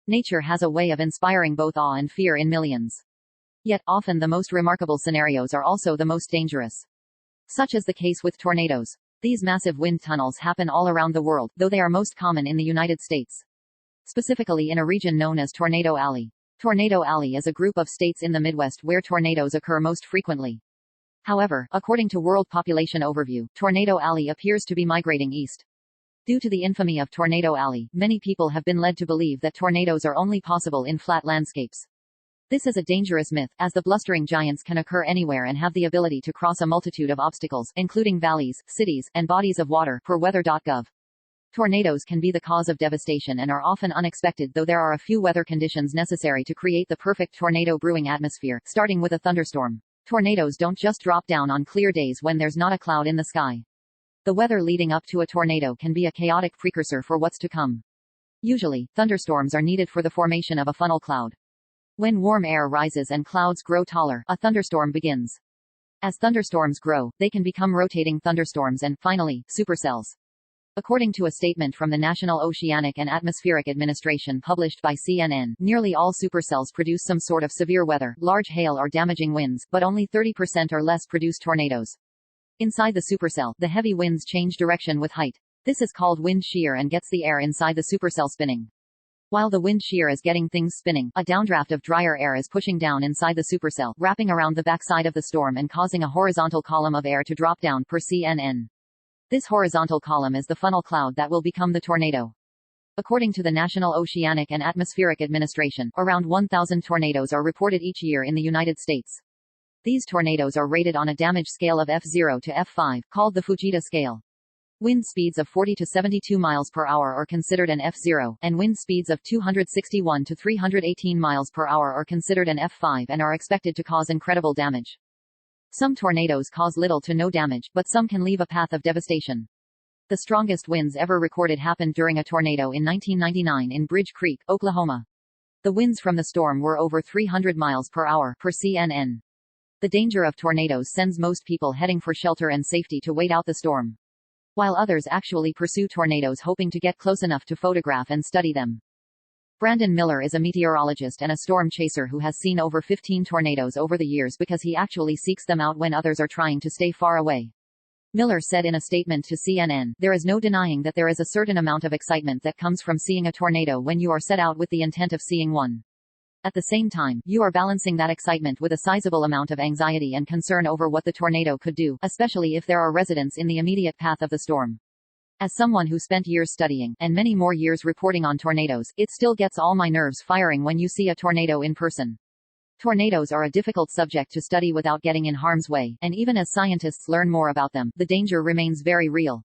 Nature has a way of inspiring both awe and fear in millions. Yet, often the most remarkable scenarios are also the most dangerous. Such is the case with tornadoes. These massive wind tunnels happen all around the world, though they are most common in the United States. Specifically in a region known as Tornado Alley. Tornado Alley is a group of states in the Midwest where tornadoes occur most frequently. However, according to World Population Overview, Tornado Alley appears to be migrating east. Due to the infamy of Tornado Alley, many people have been led to believe that tornadoes are only possible in flat landscapes. This is a dangerous myth, as the blustering giants can occur anywhere and have the ability to cross a multitude of obstacles, including valleys, cities, and bodies of water, per weather.gov. Tornadoes can be the cause of devastation and are often unexpected, though there are a few weather conditions necessary to create the perfect tornado brewing atmosphere, starting with a thunderstorm. Tornadoes don't just drop down on clear days when there's not a cloud in the sky. The weather leading up to a tornado can be a chaotic precursor for what's to come. Usually, thunderstorms are needed for the formation of a funnel cloud. When warm air rises and clouds grow taller, a thunderstorm begins. As thunderstorms grow, they can become rotating thunderstorms and, finally, supercells. According to a statement from the National Oceanic and Atmospheric Administration published by CNN, nearly all supercells produce some sort of severe weather, large hail or damaging winds, but only 30% or less produce tornadoes. Inside the supercell, the heavy winds change direction with height. This is called wind shear and gets the air inside the supercell spinning. While the wind shear is getting things spinning, a downdraft of drier air is pushing down inside the supercell, wrapping around the backside of the storm and causing a horizontal column of air to drop down, per CNN. This horizontal column is the funnel cloud that will become the tornado. According to the National Oceanic and Atmospheric Administration, around 1,000 tornadoes are reported each year in the United States. These tornadoes are rated on a damage scale of F0 to F5, called the Fujita scale. Wind speeds of 40 to 72 miles per hour are considered an F0, and wind speeds of 261 to 318 miles per hour are considered an F5 and are expected to cause incredible damage. Some tornadoes cause little to no damage, but some can leave a path of devastation. The strongest winds ever recorded happened during a tornado in 1999 in Bridge Creek, Oklahoma. The winds from the storm were over 300 miles per hour, per CNN. The danger of tornadoes sends most people heading for shelter and safety to wait out the storm, while others actually pursue tornadoes hoping to get close enough to photograph and study them. Brandon Miller is a meteorologist and a storm chaser who has seen over 15 tornadoes over the years because he actually seeks them out when others are trying to stay far away. Miller said in a statement to CNN, "There is no denying that there is a certain amount of excitement that comes from seeing a tornado when you are set out with the intent of seeing one. At the same time, you are balancing that excitement with a sizable amount of anxiety and concern over what the tornado could do, especially if there are residents in the immediate path of the storm." As someone who spent years studying, and many more years reporting on tornadoes, it still gets all my nerves firing when you see a tornado in person. Tornadoes are a difficult subject to study without getting in harm's way, and even as scientists learn more about them, the danger remains very real.